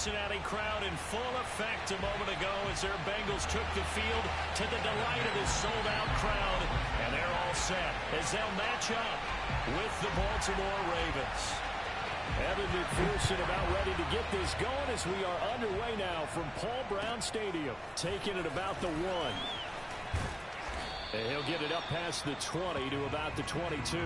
Cincinnati crowd in full effect a moment ago as their Bengals took the field to the delight of this sold-out crowd. And they're all set as they'll match up with the Baltimore Ravens. Evan McPherson about ready to get this going as we are underway now from Paul Brown Stadium. Taking it about the 1. And he'll get it up past the 20 to about the 22.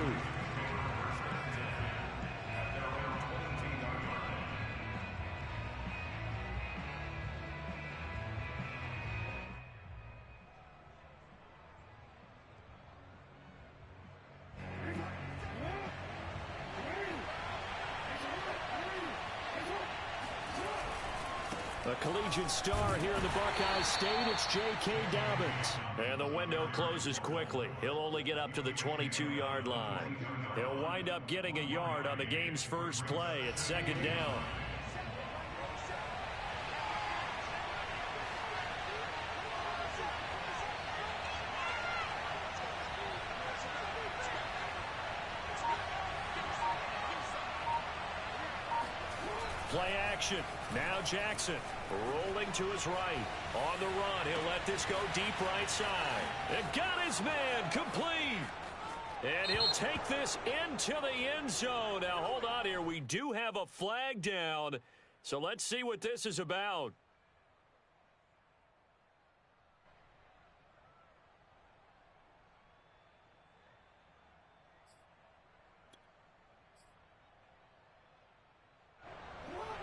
A collegiate star here in the Buckeye State, it's J.K. Dobbins. And the window closes quickly. He'll only get up to the 22-yard line. He'll wind up getting a yard on the game's first play at 2nd down. Play action. Now Jackson rolling to his right. On the run, he'll let this go deep right side. And got his man complete. And he'll take this into the end zone. Now hold on here. We do have a flag down. So let's see what this is about.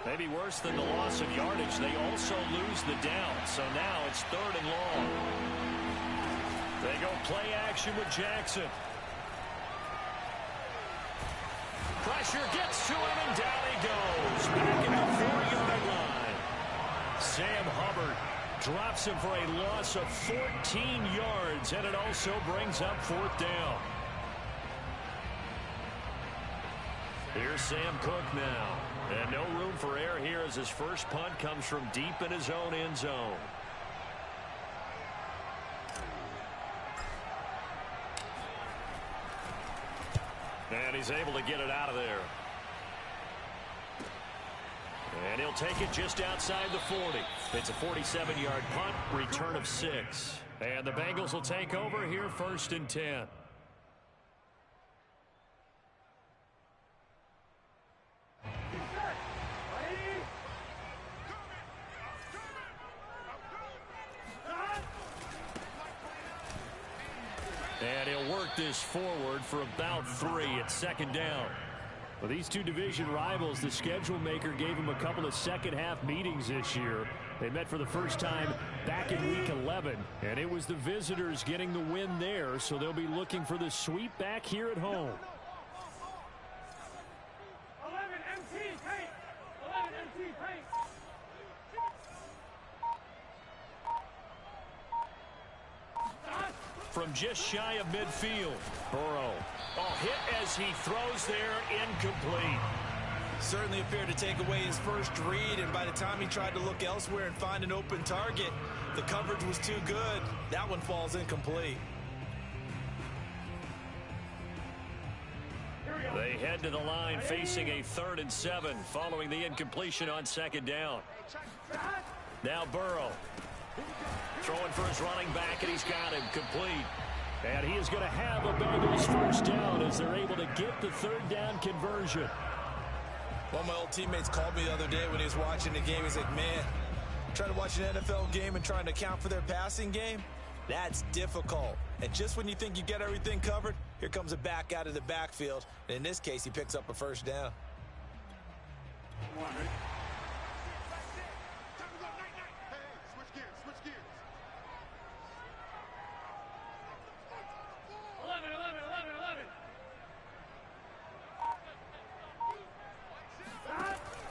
Maybe worse than the loss of yardage, they also lose the down. So now it's 3rd and long. They go play action with Jackson. Pressure gets to him, and down he goes. Back at the 4-yard line. Sam Hubbard drops him for a loss of 14 yards, and it also brings up 4th down. Here's Sam Cook now. And no room for error here as his first punt comes from deep in his own end zone. And he's able to get it out of there. And he'll take it just outside the 40. It's a 47-yard punt, return of 6. And the Bengals will take over here 1st and 10. And he'll work this forward for about 3 at 2nd down. For these two division rivals, the schedule maker gave them a couple of second-half meetings this year. They met for the first time back in Week 11, and it was the visitors getting the win there, so they'll be looking for the sweep back here at home. From just shy of midfield, Burrow. Hit as he throws there, incomplete. Certainly appeared to take away his first read, and by the time he tried to look elsewhere and find an open target, the coverage was too good. That one falls incomplete. They head to the line facing a 3rd and 7 following the incompletion on 2nd down. Now Burrow. Throwing for his running back, and he's got him complete. And he is going to have a Bengals first down as they're able to get the 3rd down conversion. One of my old teammates called me the other day when he was watching the game. He's like, man, trying to watch an NFL game and trying to account for their passing game, that's difficult. And just when you think you get everything covered, here comes a back out of the backfield. And in this case, he picks up a first down.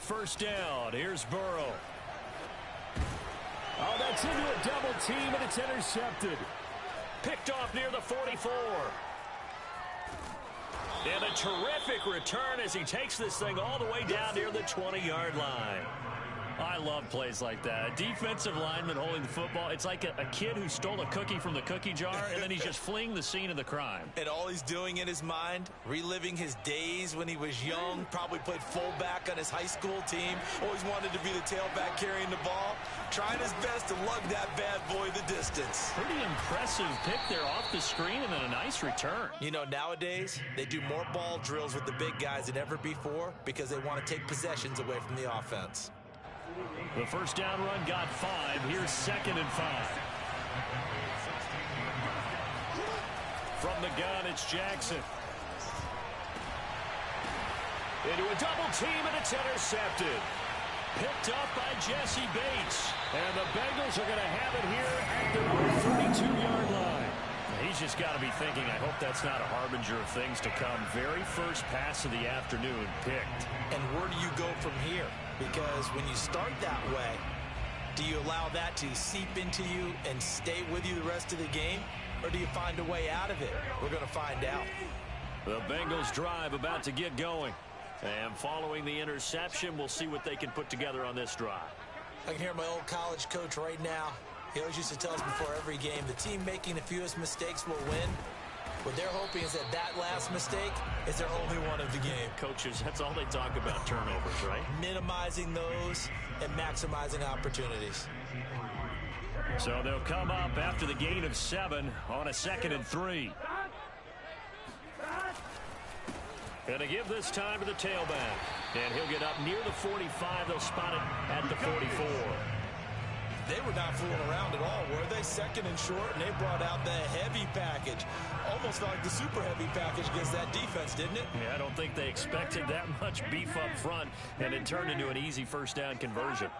First down. Here's Burrow. Oh, that's into a double team, and it's intercepted. Picked off near the 44. And a terrific return as he takes this thing all the way down near the 20-yard line. I I love plays like that. A defensive lineman holding the football. It's like a kid who stole a cookie from the cookie jar, and then he's just fleeing the scene of the crime. And all he's doing in his mind, reliving his days when he was young, probably played fullback on his high school team, always wanted to be the tailback carrying the ball, trying his best to lug that bad boy the distance. Pretty impressive pick there off the screen, and then a nice return. You know, nowadays, they do more ball drills with the big guys than ever before because they want to take possessions away from the offense. The first down run got 5. Here's 2nd and 5. From the gun, it's Jackson. Into a double team, and it's intercepted. Picked up by Jesse Bates. And the Bengals are going to have it here at their own 32-yard line. He's just got to be thinking, I hope that's not a harbinger of things to come. Very first pass of the afternoon picked. And where do you go from here? Because when you start that way, do you allow that to seep into you and stay with you the rest of the game? Or do you find a way out of it? We're going to find out. The Bengals drive about to get going. And following the interception, we'll see what they can put together on this drive. I can hear my old college coach right now. He always used to tell us before every game, the team making the fewest mistakes will win. What they're hoping is that last mistake is their only one of the game. Coaches, that's all they talk about, turnovers, right? Minimizing those and maximizing opportunities. So they'll come up after the gain of 7 on a 2nd and 3. Going to give this time to the tailback. And he'll get up near the 45. They'll spot it at the 44. They were not fooling around at all, were they? 2nd and short, and they brought out the heavy package. Almost felt like the super heavy package against that defense, didn't it? Yeah, I don't think they expected that much beef up front, and it turned into an easy first down conversion.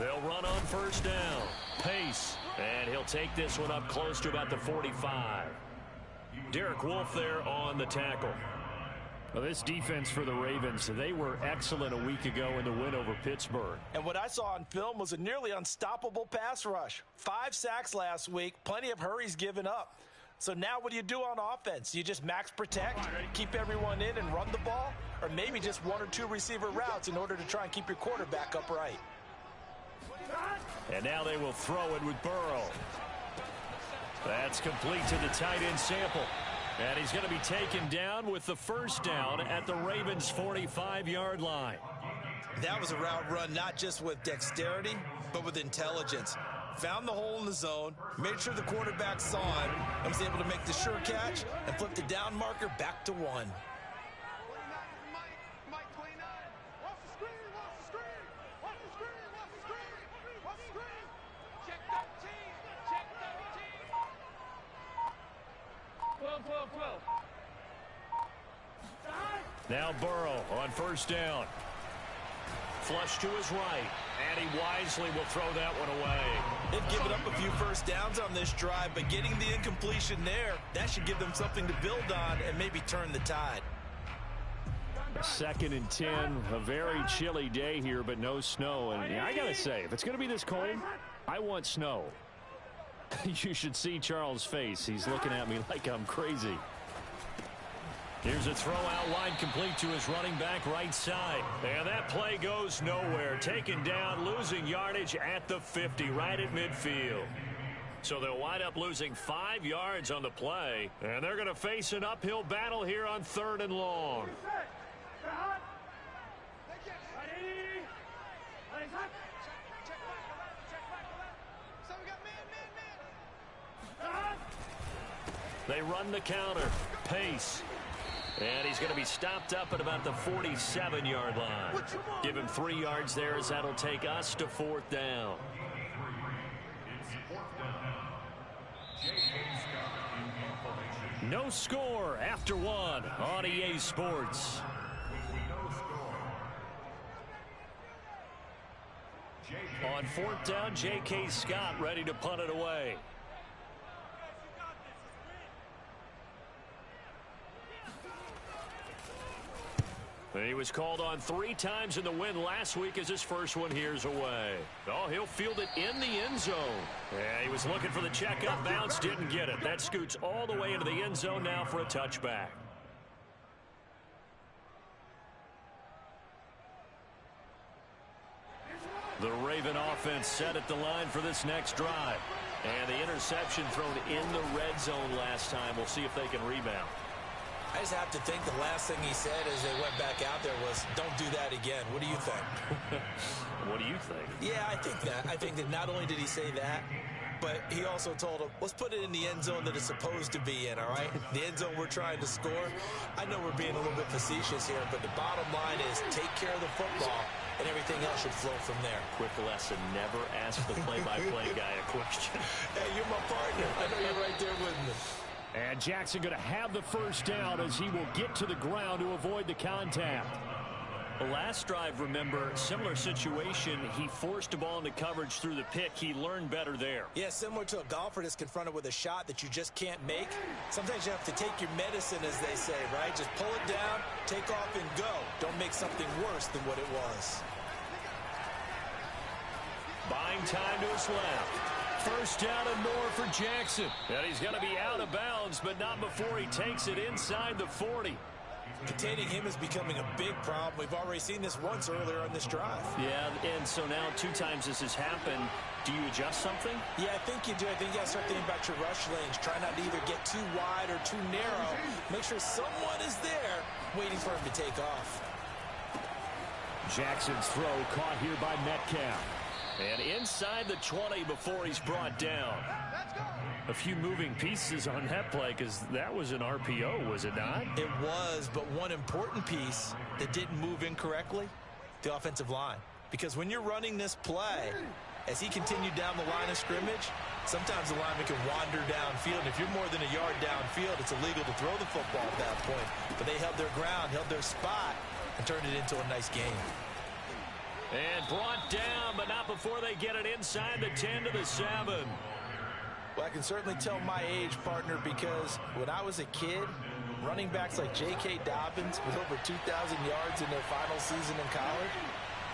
They'll run on first down. Pace. And he'll take this one up close to about the 45. Derek Wolfe there on the tackle. Well, this defense for the Ravens, they were excellent a week ago in the win over Pittsburgh. And what I saw on film was a nearly unstoppable pass rush. 5 sacks last week, plenty of hurries given up. So now what do you do on offense? You just max protect, keep everyone in and run the ball? Or maybe just 1 or 2 receiver routes in order to try and keep your quarterback upright? And now they will throw it with Burrow. That's complete to the tight end Sample. And he's going to be taken down with the first down at the Ravens' 45-yard line. That was a route run not just with dexterity, but with intelligence. Found the hole in the zone, made sure the quarterback saw him, and was able to make the sure catch and flip the down marker back to 1. Now Burrow on first down. Flush to his right. And he wisely will throw that one away. They've given up a few first downs on this drive, but getting the incompletion there, that should give them something to build on and maybe turn the tide. 2nd and 10. A very chilly day here, but no snow. And I got to say, if it's going to be this cold, I want snow. You should see Charles' face. He's looking at me like I'm crazy. Here's a throw out wide, complete to his running back right side. And that play goes nowhere. Taken down, losing yardage at the 50, right at midfield. So they'll wind up losing 5 yards on the play. And they're going to face an uphill battle here on 3rd and long. They run the counter. Pace. And he's going to be stopped up at about the 47-yard line. Give him 3 yards there as that'll take us to 4th down. No score after 1 on EA Sports. On 4th down, J.K. Scott ready to punt it away. He was called on 3 times in the win last week as his first one here's away. Oh, he'll field it in the end zone. Yeah, he was looking for the check up bounce, didn't get it. That scoots all the way into the end zone now for a touchback. The Raven offense set at the line for this next drive. And the interception thrown in the red zone last time. We'll see if they can rebound. I just have to think the last thing he said as they went back out there was, don't do that again. What do you think? What do you think? Yeah, I think that. I think that not only did he say that, but he also told him, let's put it in the end zone that it's supposed to be in, all right? The end zone we're trying to score. I know we're being a little bit facetious here, but the bottom line is take care of the football, and everything else should flow from there. Quick lesson, never ask the play-by-play guy a question. Hey, you're my partner. I know you're right there with me. And Jackson going to have the first down as he will get to the ground to avoid the contact. The last drive, remember, similar situation. He forced a ball into coverage through the pick. He learned better there. Yeah, similar to a golfer that's confronted with a shot that you just can't make. Sometimes you have to take your medicine, as they say, right? Just pull it down, take off, and go. Don't make something worse than what it was. Buying time to his left. First down and more for Jackson. And he's going to be out of bounds, but not before he takes it inside the 40. Containing him is becoming a big problem. We've already seen this once earlier on this drive. Yeah, and so now 2 times this has happened. Do you adjust something? Yeah, I think you do. I think you got to start thinking about your rush lanes. Try not to either get too wide or too narrow. Make sure someone is there waiting for him to take off. Jackson's throw caught here by Metcalf. And inside the 20 before he's brought down. A few moving pieces on that play because that was an RPO, was it not? It was, but one important piece that didn't move incorrectly, the offensive line. Because when you're running this play, as he continued down the line of scrimmage, sometimes the lineman can wander downfield. If you're more than a yard downfield, it's illegal to throw the football at that point. But they held their ground, held their spot, and turned it into a nice game. And brought down, but not before they get it inside the 10 to the 7. Well, I can certainly tell my age, partner, because when I was a kid, running backs like J.K. Dobbins with over 2,000 yards in their final season in college,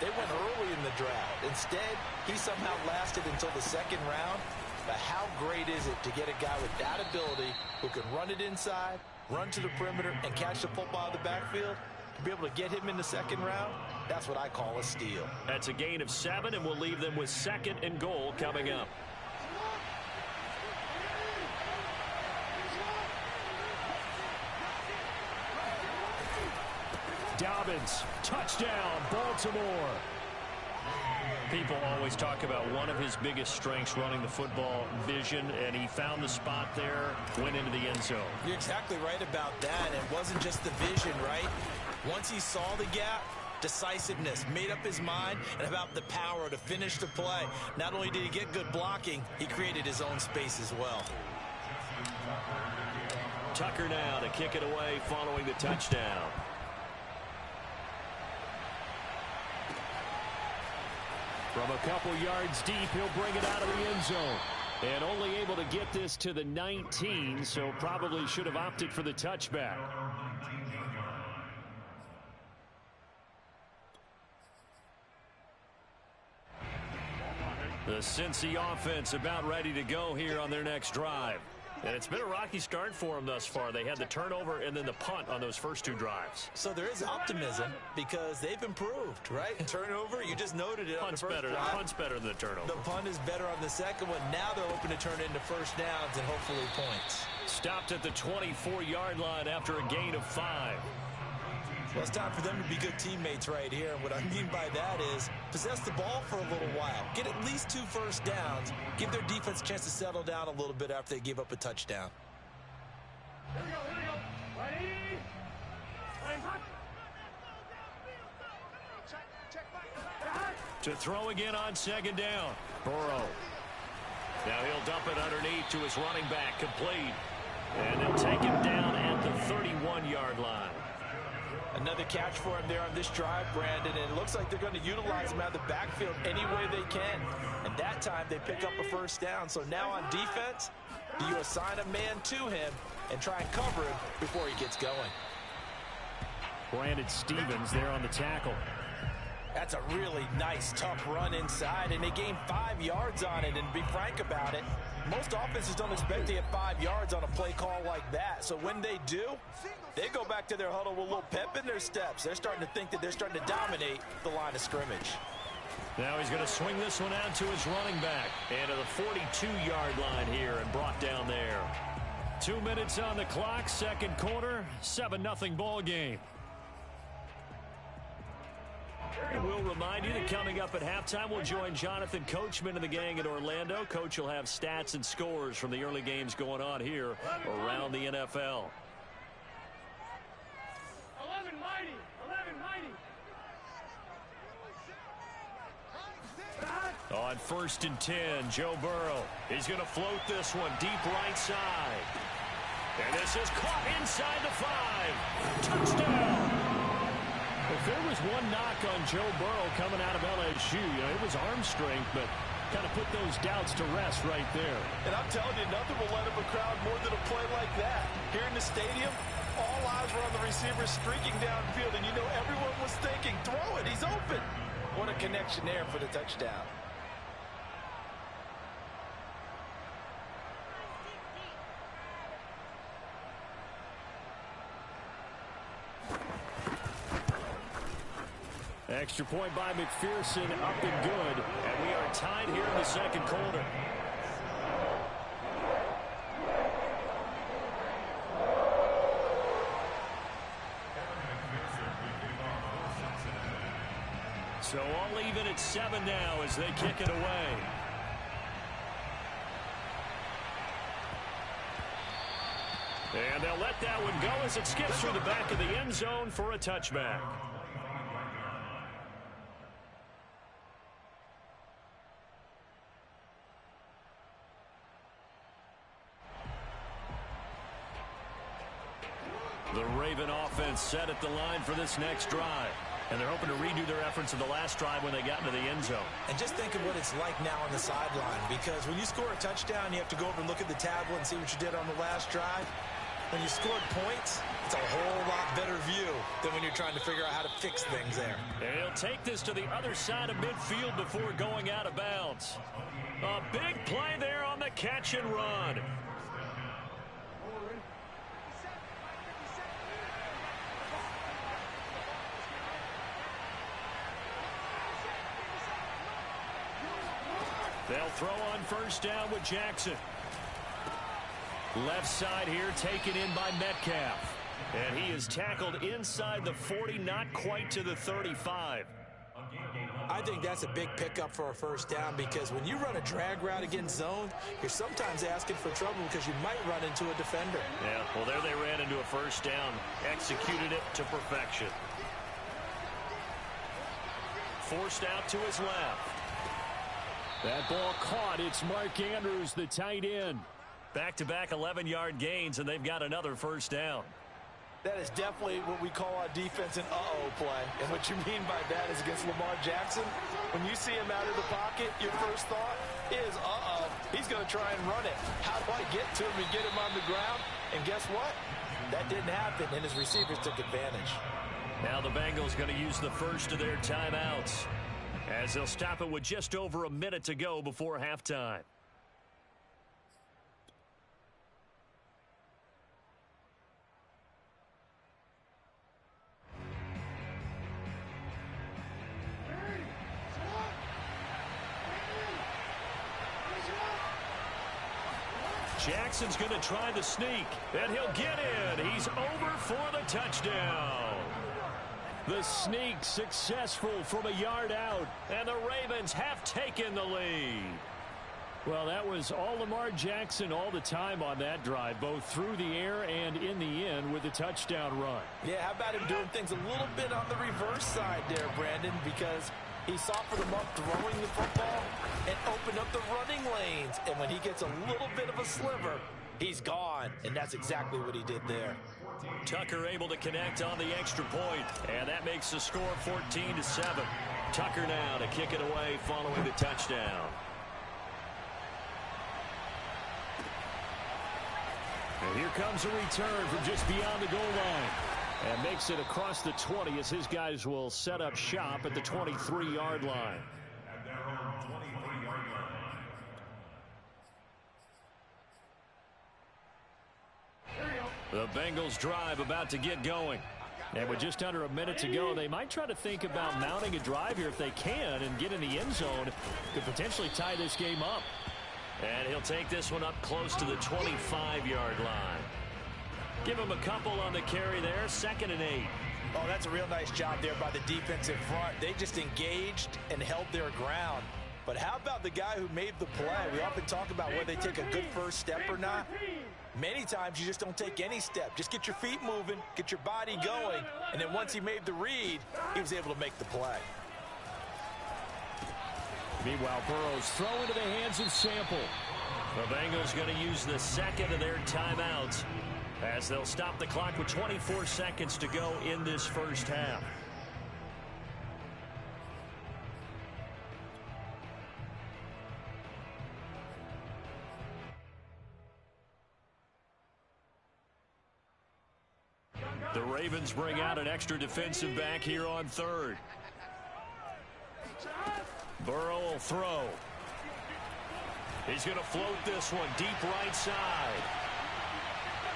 they went early in the draft. Instead, he somehow lasted until the second round. But how great is it to get a guy with that ability who can run it inside, run to the perimeter, and catch the football out of the backfield? To be able to get him in the second round, that's what I call a steal. That's a gain of 7, and we'll leave them with 2nd and goal coming up. Dobbins, touchdown, Baltimore. People always talk about one of his biggest strengths running the football, vision, and he found the spot there, went into the end zone. You're exactly right about that. It wasn't just the vision, right? Once he saw the gap, decisiveness, made up his mind, and about the power to finish the play. Not only did he get good blocking, he created his own space as well. Tucker now to kick it away following the touchdown. From a couple yards deep, he'll bring it out of the end zone. And only able to get this to the 19, so probably should have opted for the touchback. The Cincy offense about ready to go here on their next drive. And it's been a rocky start for them thus far. They had the turnover and then the punt on those first 2 drives. So there is optimism because they've improved, right? Turnover, you just noted it on the first drive. Punt's better than the turnover. The punt is better on the second one. Now they're hoping to turn it into first downs and hopefully points. Stopped at the 24-yard line after a gain of 5. Well, it's time for them to be good teammates right here. And what I mean by that is possess the ball for a little while. Get at least 2 first downs. Give their defense a chance to settle down a little bit after they give up a touchdown. Here we go. Ready? To throw again on 2nd down. Burrow. Now he'll dump it underneath to his running back. Complete. And they'll take him down at the 31-yard line. Another catch for him there on this drive, Brandon, and it looks like they're going to utilize him out of the backfield any way they can. And that time they pick up a first down. So now on defense, do you assign a man to him and try and cover him before he gets going? Brandon Stevens there on the tackle. That's a really nice, tough run inside, and they gained 5 yards on it. And to be frank about it, most offenses don't expect to get 5 yards on a play call like that. So when they do, they go back to their huddle with a little pep in their steps. They're starting to think that they're starting to dominate the line of scrimmage. Now he's going to swing this one out to his running back. And to the 42-yard line here and brought down there. 2 minutes on the clock, second quarter, 7-0 ball game. And we'll remind you that coming up at halftime, we'll join Jonathan Coachman and the gang in Orlando. Coach will have stats and scores from the early games going on here around the NFL. 11 mighty. On 1st and 10, Joe Burrow. He's going to float this one deep right side. And this is caught inside the 5. Touchdown. If there was one knock on Joe Burrow coming out of LSU, it was arm strength, but kind of put those doubts to rest right there. And I'm telling you, nothing will let up a crowd more than a play like that. Here in the stadium, all eyes were on the receiver streaking downfield, and you know everyone was thinking, throw it, he's open. What a connection there for the touchdown. Extra point by McPherson, up and good. And we are tied here in the second quarter. So all even at 7 now as they kick it away. And they'll let that one go as it skips through the back of the end zone for a touchback. The Raven offense set at the line for this next drive. And they're hoping to redo their efforts of the last drive when they got into the end zone. And just think of what it's like now on the sideline, because when you score a touchdown, you have to go over and look at the tablet and see what you did on the last drive. When you scored points, it's a whole lot better view than when you're trying to figure out how to fix things there. And he'll take this to the other side of midfield before going out of bounds. A big play there on the catch and run. They'll throw on first down with Jackson. Left side here taken in by Metcalf. And he is tackled inside the 40, not quite to the 35. I think that's a big pickup for a first down, because when you run a drag route against zone, you're sometimes asking for trouble because you might run into a defender. Yeah, well, there they ran into a first down. Executed it to perfection. Forced out to his left. That ball caught. It's Mark Andrews, the tight end. Back-to-back 11-yard gains, and they've got another first down. That is definitely what we call our defense an uh-oh play. And what you mean by that is against Lamar Jackson, when you see him out of the pocket, your first thought is, uh-oh, he's going to try and run it. How do I get to him and get him on the ground? And guess what? That didn't happen, and his receivers took advantage. Now the Bengals going to use the first of their timeouts, as they'll stop it with just over a minute to go before halftime. Jackson's going to try the sneak, and he'll get in. He's over for the touchdown. The sneak successful from a yard out, and the Ravens have taken the lead. Well, that was all Lamar Jackson all the time on that drive, both through the air and in the end with the touchdown run. Yeah, how about him doing things a little bit on the reverse side there, Brandon, because he softened them up throwing the football and opened up the running lanes. And when he gets a little bit of a sliver, he's gone. And that's exactly what he did there. Tucker able to connect on the extra point, and that makes the score 14-7. Tucker now to kick it away following the touchdown. And here comes a return from just beyond the goal line. And makes it across the 20 as his guys will set up shop at the 23-yard line. The Bengals drive about to get going. And with just under a minute to go, they might try to think about mounting a drive here if they can and get in the end zone to potentially tie this game up. And he'll take this one up close to the 25-yard line. Give him a couple on the carry there, 2nd and 8. Oh, that's a real nice job there by the defensive front. They just engaged and held their ground. But how about the guy who made the play? We often talk about whether they take a good first step or not. Many times you just don't take any step. Just get your feet moving, get your body going, and then once he made the read, he was able to make the play. Meanwhile, Burrow's throw into the hands of Sample. The Bengals going to use the second of their timeouts as they'll stop the clock with 24 seconds to go in this first half. The Ravens bring out an extra defensive back here on 3rd. Burrow will throw. He's going to float this one deep right side.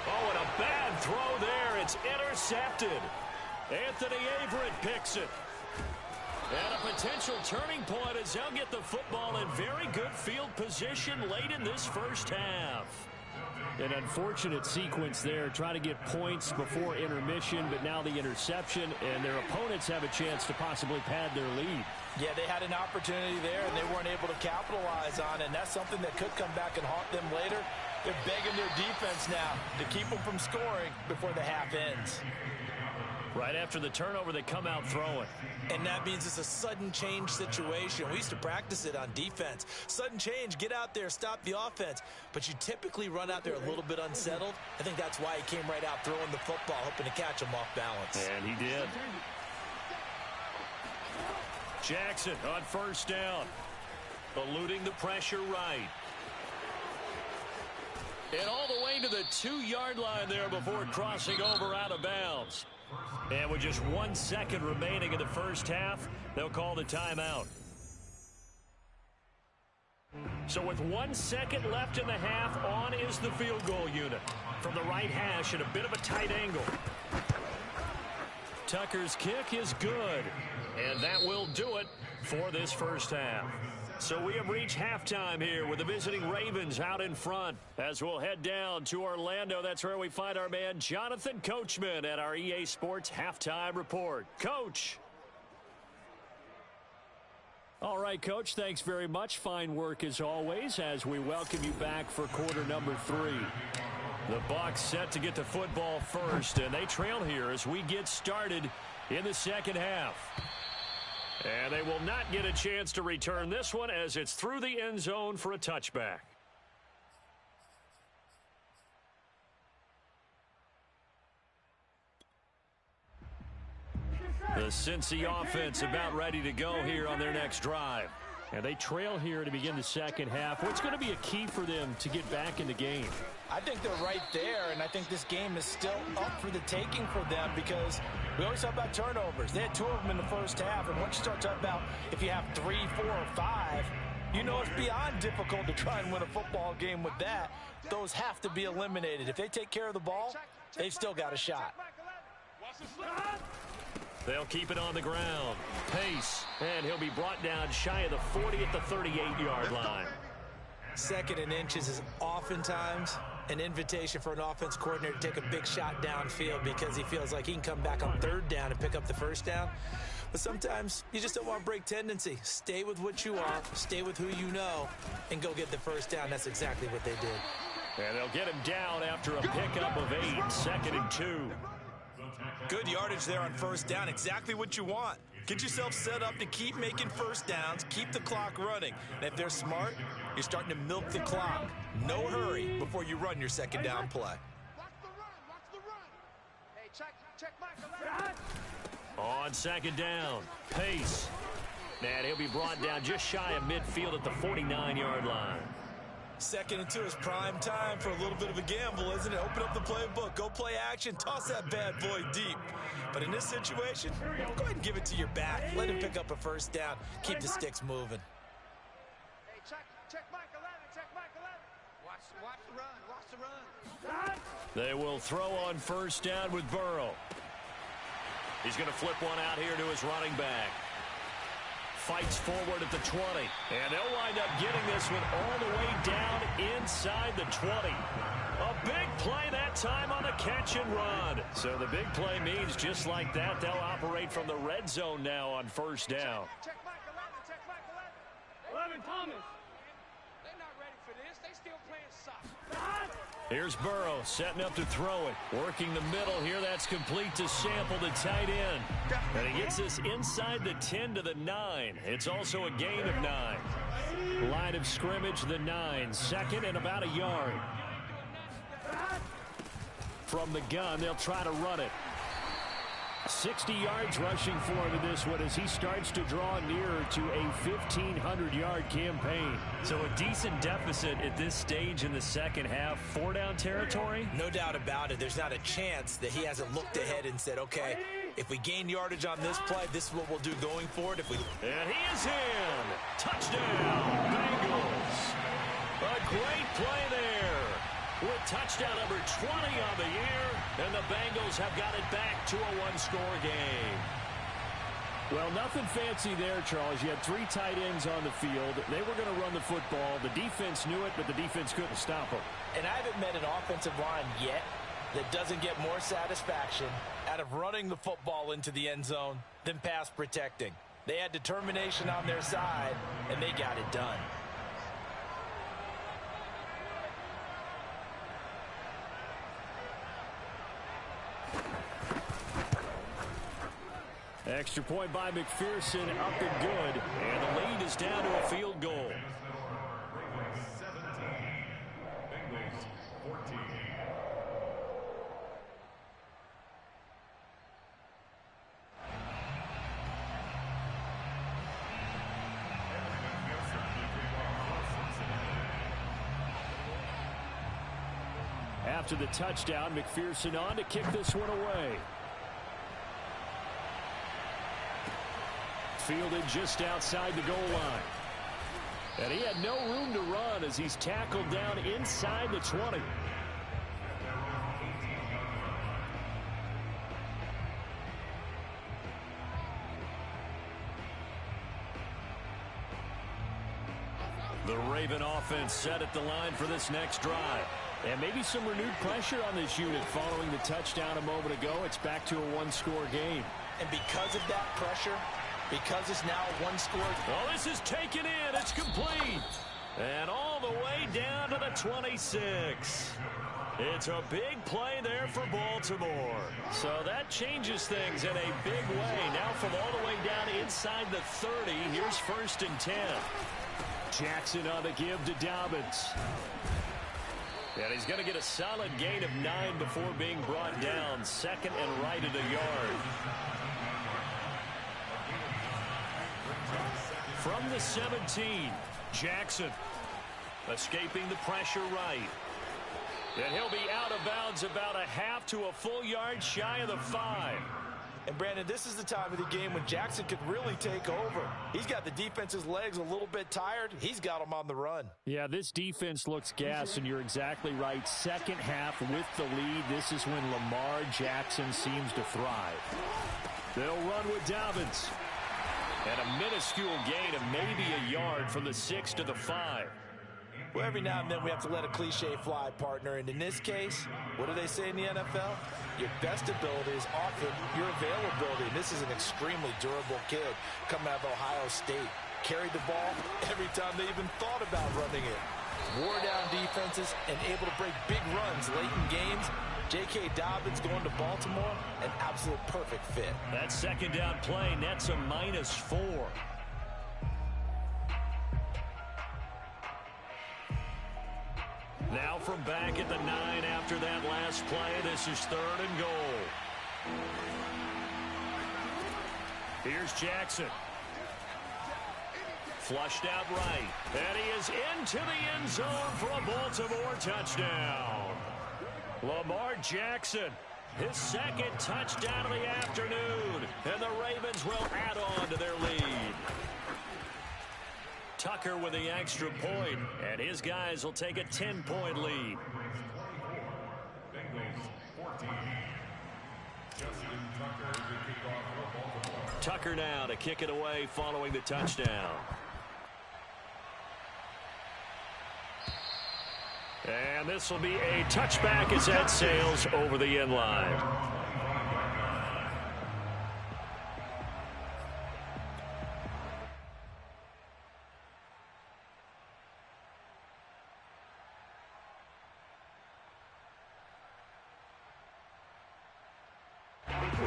Oh, and a bad throw there. It's intercepted. Anthony Averett picks it. And a potential turning point as they'll get the football in very good field position late in this first half. An unfortunate sequence there, trying to get points before intermission, but now the interception, and their opponents have a chance to possibly pad their lead. Yeah, they had an opportunity there, and they weren't able to capitalize on it, and that's something that could come back and haunt them later. They're begging their defense now to keep them from scoring before the half ends. Right after the turnover, they come out throwing. And that means it's a sudden change situation. We used to practice it on defense. Sudden change, get out there, stop the offense. But you typically run out there a little bit unsettled. I think that's why he came right out throwing the football, hoping to catch him off balance. And he did. Jackson on first down. Eluding the pressure right. And all the way to the 2-yard line there before crossing over out of bounds. And with just 1 second remaining in the first half, they'll call the timeout. So with 1 second left in the half, on is the field goal unit. From the right hash at a bit of a tight angle. Tucker's kick is good. And that will do it for this first half. So we have reached halftime here with the visiting Ravens out in front. As we'll head down to Orlando, that's where we find our man Jonathan Coachman at our EA Sports Halftime Report. Coach. All right, Coach, thanks very much. Fine work as always as we welcome you back for quarter number 3. The Bucs set to get the football first, and they trail here as we get started in the second half. And they will not get a chance to return this one as it's through the end zone for a touchback. The Cincy offense about ready to go here on their next drive. And they trail here to begin the second half. What's going to be a key for them to get back in the game? I think they're right there, and I think this game is still up for the taking for them because we always talk about turnovers. They had 2 of them in the first half, and once you start talking about if you have 3, 4, or 5, you know it's beyond difficult to try and win a football game with that. Those have to be eliminated. If they take care of the ball, they've still got a shot. They'll keep it on the ground. Pace, and he'll be brought down shy of the 40 at the 38-yard line. 2nd and inches is oftentimes an invitation for an offense coordinator to take a big shot downfield because he feels like he can come back on 3rd down and pick up the first down. But sometimes you just don't want to break tendency. Stay with what you are, stay with who you know, and go get the first down. That's exactly what they did. And they'll get him down after a pickup of 8, 2nd and 2. Good yardage there on first down, exactly what you want. Get yourself set up to keep making first downs, keep the clock running. And if they're smart, you're starting to milk the clock. No hurry before you run your second down play. Watch the run. Hey, check Michael. On 2nd down, Pace. And he'll be brought down just shy of midfield at the 49-yard line. 2nd and 2 is prime time for a little bit of a gamble, isn't it? Open up the playbook, go play action, toss that bad boy deep. But in this situation, go ahead and give it to your back. Let him pick up a first down. Keep the sticks moving. Hey, check Michael Allen. Check Michael Allen. Watch the run. They will throw on first down with Burrow. He's going to flip one out here to his running back. Fights forward at the 20. And they'll wind up getting this one all the way down inside the 20. A big play that time on the catch and run. So the big play means just like that, they'll operate from the red zone now on first down. Check Mike 11, 11 Thomas. They're not ready for this. They still playing soft. Here's Burrow setting up to throw it. Working the middle here. That's complete to Sample, the tight end. And he gets this inside the 10 to the 9. It's also a gain of 9. Line of scrimmage, the 9. Second and about a yard. From the gun, they'll try to run it. 60 yards rushing for him in this one as he starts to draw nearer to a 1,500-yard campaign. So a decent deficit at this stage in the second half. 4-down territory? No doubt about it. There's not a chance that he hasn't looked ahead and said, okay, if we gain yardage on this play, this is what we'll do going forward. And he is in. Touchdown, Bengals. A great play there. With touchdown number 20 on the year, and the Bengals have got it back to a one-score game. Well, nothing fancy there, Charles. You had 3 tight ends on the field. They were going to run the football. The defense knew it, but the defense couldn't stop them. And I haven't met an offensive line yet that doesn't get more satisfaction out of running the football into the end zone than pass protecting. They had determination on their side, and they got it done. Extra point by McPherson, up and good. And the lead is down to a field goal. After the touchdown, McPherson on to kick this one away. Fielded just outside the goal line. And he had no room to run as he's tackled down inside the 20. The Raven offense set at the line for this next drive. And maybe some renewed pressure on this unit following the touchdown a moment ago. It's back to a one-score game. And because of that pressure, because it's now one score. Oh, this is taken in. It's complete. And all the way down to the 26. It's a big play there for Baltimore. So that changes things in a big way. Now from all the way down inside the 30, here's 1st and 10. Jackson on the give to Dobbins. And he's going to get a solid gain of 9 before being brought down. Second and right at a yard. From the 17, Jackson escaping the pressure right. And he'll be out of bounds about a half to a full yard shy of the 5. And Brandon, this is the time of the game when Jackson could really take over. He's got the defense's legs a little bit tired. He's got them on the run. Yeah, this defense looks gassed, and you're exactly right. Second half with the lead, this is when Lamar Jackson seems to thrive. They'll run with Dobbins. And a minuscule gain of maybe a yard from the 6 to the 5. Well, every now and then we have to let a cliche fly, partner. And in this case, what do they say in the NFL? Your best ability is often your availability. And this is an extremely durable kid coming out of Ohio State. Carried the ball every time they even thought about running it. Wore down defenses and able to break big runs late in games. J.K. Dobbins going to Baltimore, an absolute perfect fit. That second down play nets a -4. Now from back at the 9 after that last play, this is 3rd and goal. Here's Jackson. Flushed out right. And he is into the end zone for a Baltimore touchdown. Lamar Jackson, his second touchdown of the afternoon. And the Ravens will add on to their lead. Tucker with the extra point, and his guys will take a 10-point lead. Tucker now to kick it away following the touchdown. And this will be a touchback as that sails over the end line.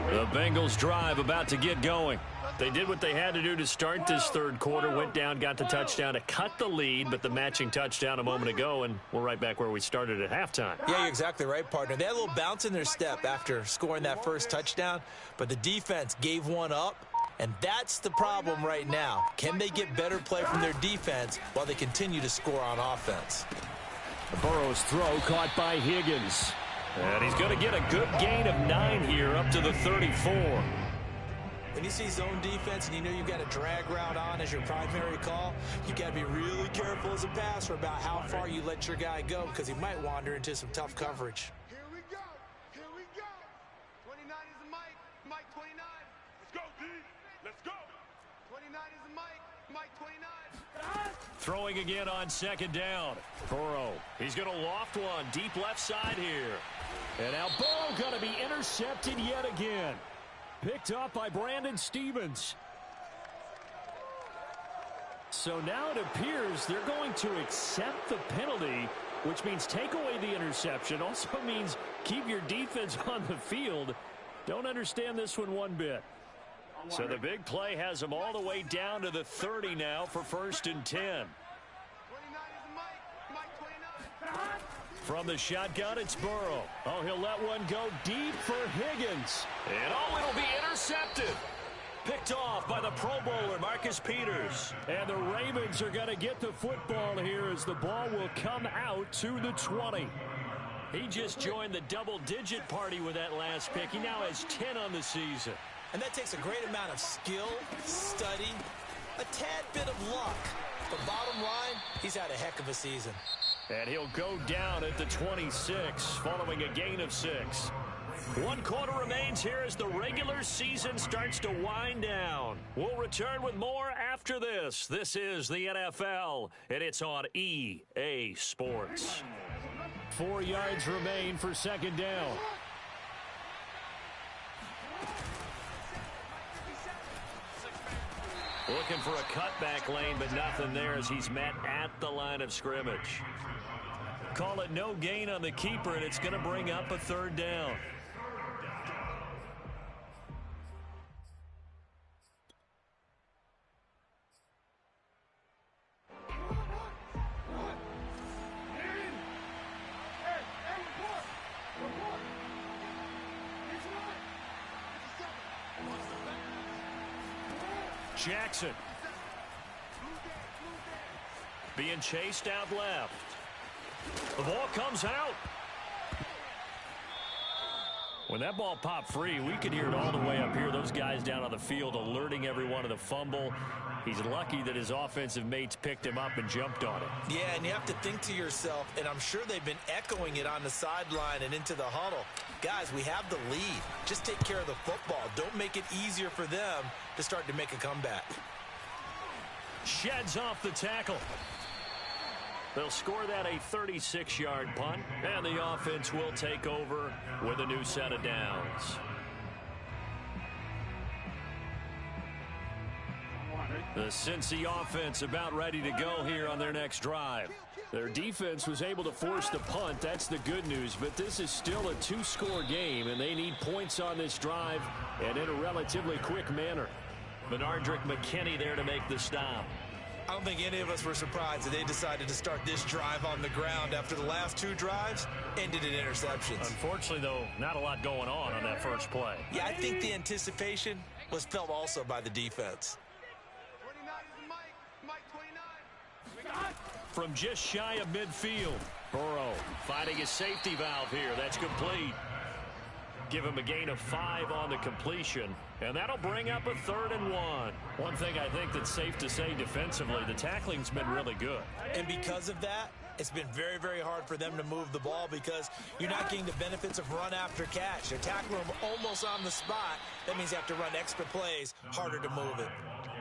The Bengals drive about to get going. They did what they had to do to start this third quarter, went down, got the touchdown to cut the lead, but the matching touchdown a moment ago, and we're right back where we started at halftime. Yeah, you're exactly right, partner. They had a little bounce in their step after scoring that first touchdown, but the defense gave one up, and that's the problem right now. Can they get better play from their defense while they continue to score on offense? Burrow's throw caught by Higgins. And he's going to get a good gain of 9 here up to the 34. When you see zone defense and you know you've got a drag route on as your primary call, you've got to be really careful as a passer about how far you let your guy go because he might wander into some tough coverage. Here we go. Here we go. 29 is the Mike. Mike 29. Let's go, D. Let's go. 29 is the Mike. Mike 29. Throwing again on second down. Burrow. He's going to loft one deep left side here. And now Burrow going to be intercepted yet again. Picked up by Brandon Stevens. So now it appears they're going to accept the penalty, which means take away the interception. Also means keep your defense on the field. Don't understand this one bit. So the big play has them all the way down to the 30 now for 1st and 10. 29 is the Mike. Mike 29. From the shotgun, it's Burrow. Oh, he'll let one go deep for Higgins. And it'll be intercepted. Picked off by the Pro Bowler, Marcus Peters. And the Ravens are going to get the football here as the ball will come out to the 20. He just joined the double-digit party with that last pick. He now has 10 on the season. And that takes a great amount of skill, study, a tad bit of luck. But bottom line, he's had a heck of a season. And he'll go down at the 26 following a gain of 6. 1 quarter remains here as the regular season starts to wind down. We'll return with more after this. This is the NFL, and it's on EA Sports. 4 yards remain for second down. Looking for a cutback lane, but nothing there as he's met at the line of scrimmage. Call it no gain on the keeper, and it's going to bring up a 3rd down. Jackson being chased out left. The ball comes out. When that ball popped free, we could hear it all the way up here. Those guys down on the field alerting everyone of the fumble. He's lucky that his offensive mates picked him up and jumped on it. Yeah, and you have to think to yourself, and I'm sure they've been echoing it on the sideline and into the huddle. Guys, we have the lead. Just take care of the football. Don't make it easier for them to start to make a comeback. Sheds off the tackle. They'll score that a 36-yard punt, and the offense will take over with a new set of downs. The Cincy offense about ready to go here on their next drive. Their defense was able to force the punt. That's the good news, but this is still a 2-score game, and they need points on this drive and in a relatively quick manner. Benardrick McKinney there to make the stop. I don't think any of us were surprised that they decided to start this drive on the ground after the last 2 drives ended in interceptions. Unfortunately, though, not a lot going on that first play. Yeah, I think the anticipation was felt also by the defense. 29 is the Mike. Mike 29. From just shy of midfield, Burrow finding his safety valve here. That's complete. Give him a gain of 5 on the completion, and that'll bring up a 3rd and 1. One thing I think that's safe to say defensively, the tackling's been really good. And because of that, it's been very, very hard for them to move the ball because you're not getting the benefits of run after catch. They're tackling them almost on the spot. That means you have to run extra plays, harder to move it.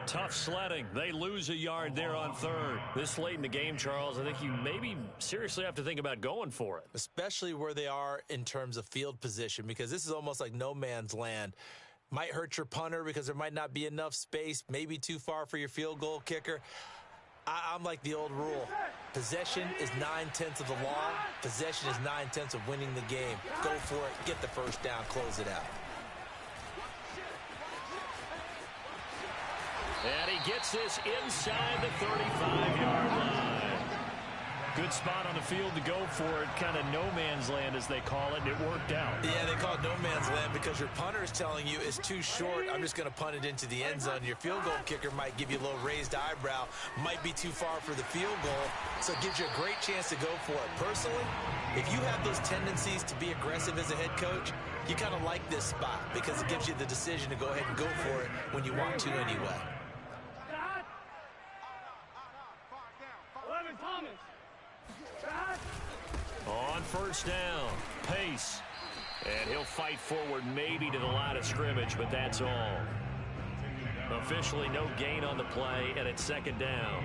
Tough sledding. They lose a yard there on third. This late in the game, Charles, I think you maybe seriously have to think about going for it. Especially where they are in terms of field position, because this is almost like no man's land. Might hurt your punter because there might not be enough space, maybe too far for your field goal kicker. I'm like the old rule. Possession is 9/10 of the law. Possession is 9/10 of winning the game. Go for it. Get the first down. Close it out. And he gets this inside the 35-yard line. Good spot on the field to go for it. Kind of no man's land, as they call it. It worked out. Yeah, they call it no man's land because your punter is telling you it's too short. I'm just going to punt it into the end zone. Your field goal kicker might give you a little raised eyebrow. Might be too far for the field goal. So it gives you a great chance to go for it. Personally, if you have those tendencies to be aggressive as a head coach, you kind of like this spot because it gives you the decision to go ahead and go for it when you want to anyway. On first down, Pace. And he'll fight forward maybe to the line of scrimmage, but that's all. Officially no gain on the play, and it's second down.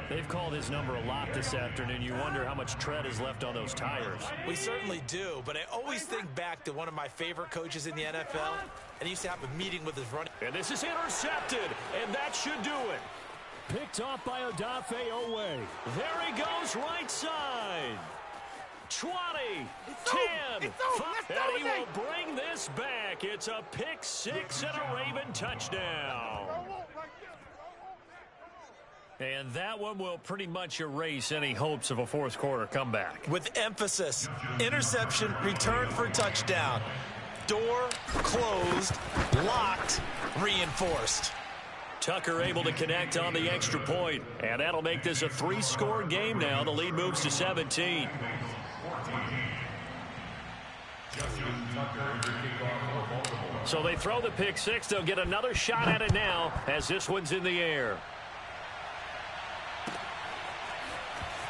They've called his number a lot this afternoon. You wonder how much tread is left on those tires. We certainly do, but I always think back to one of my favorite coaches in the NFL, and he used to have a meeting with his running. And this is intercepted, and that should do it. Picked off by Odafe Owe. There he goes, right side. 20, 10, 5, and he will bring this back. It's a pick six and a Raven touchdown. And that one will pretty much erase any hopes of a fourth quarter comeback. With emphasis, interception, return for touchdown. Door closed, locked, reinforced. Tucker able to connect on the extra point, and that'll make this a three-score game now. The lead moves to 17. So they throw the pick six. They'll get another shot at it now as this one's in the air.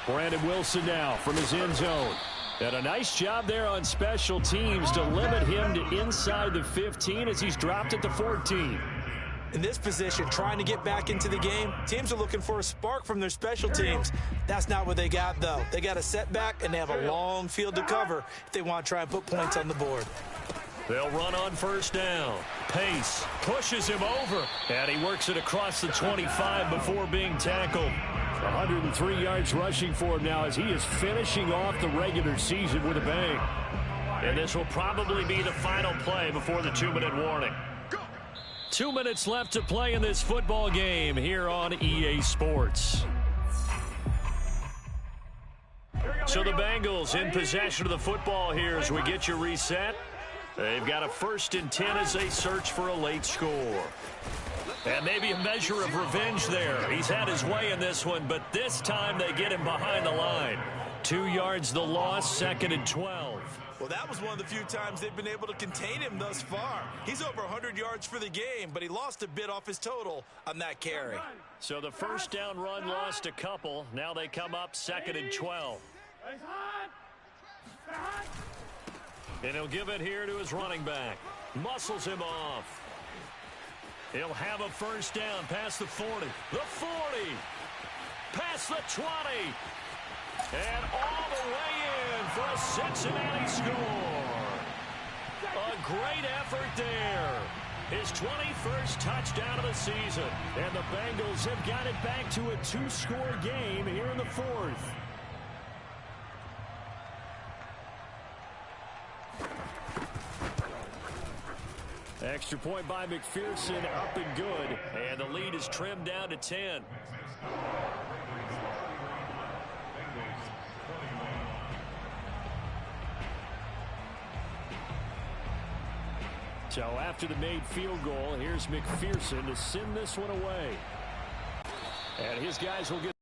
Brandon Wilson now from his end zone. And a nice job there on special teams to limit him to inside the 15 as he's dropped at the 14. In this position, trying to get back into the game, teams are looking for a spark from their special teams. That's not what they got, though. They got a setback, and they have a long field to cover if they want to try and put points on the board. They'll run on first down. Pace pushes him over, and he works it across the 25 before being tackled. 103 yards rushing for him now as he is finishing off the regular season with a bang. And this will probably be the final play before the 2-minute warning. 2 minutes left to play in this football game here on EA Sports. So the Bengals in possession of the football here as we get you reset. They've got a 1st and 10 as they search for a late score. And maybe a measure of revenge there. He's had his way in this one, but this time they get him behind the line. 2 yards the loss, 2nd and 12. Well, that was one of the few times they've been able to contain him thus far. He's over 100 yards for the game, but he lost a bit off his total on that carry. So the first down run lost a couple. Now they come up 2nd and 12. And he'll give it here to his running back. Muscles him off. He'll have a first down past the 40. The 40. Past the 20. And all the way in for a Cincinnati score. A great effort there. His 21st touchdown of the season. And the Bengals have got it back to a 2-score game here in the 4th. Extra point by McPherson, up and good. And the lead is trimmed down to 10. So after the made field goal, here's McPherson to send this one away. And his guys will get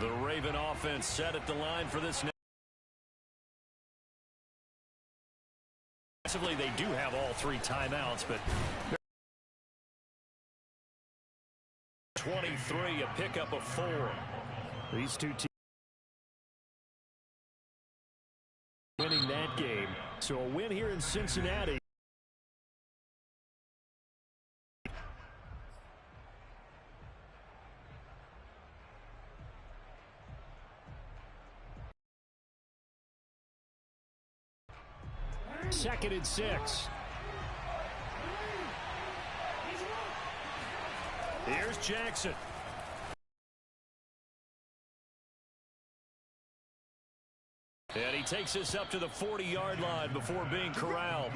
the Raven offense set at the line for this next. They do have all 3 timeouts, but 23, a pickup of 4. These two teams winning that game. So a win here in Cincinnati. Second and 6. Here's Jackson. And he takes us up to the 40-yard line before being corralled.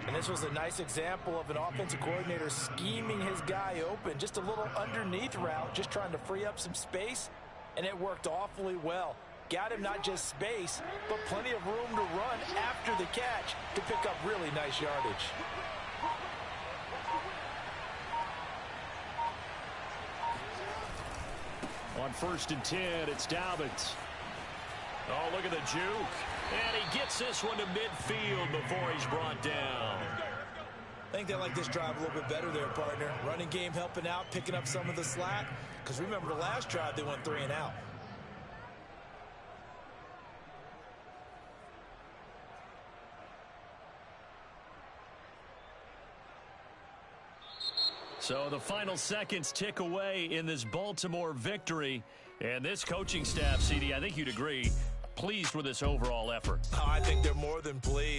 And this was a nice example of an offensive coordinator scheming his guy open. Just a little underneath route, just trying to free up some space, and it worked awfully well. Got him not just space, but plenty of room to run after the catch to pick up really nice yardage. On 1st and 10, it's Dobbins. Oh, look at the juke. And he gets this one to midfield before he's brought down. I think they like this drive a little bit better there, partner. Running game helping out, picking up some of the slack. Because remember the last drive, they went 3 and out. So the final seconds tick away in this Baltimore victory. And this coaching staff, CD, I think you'd agree, pleased with this overall effort. Oh, I think they're more than pleased.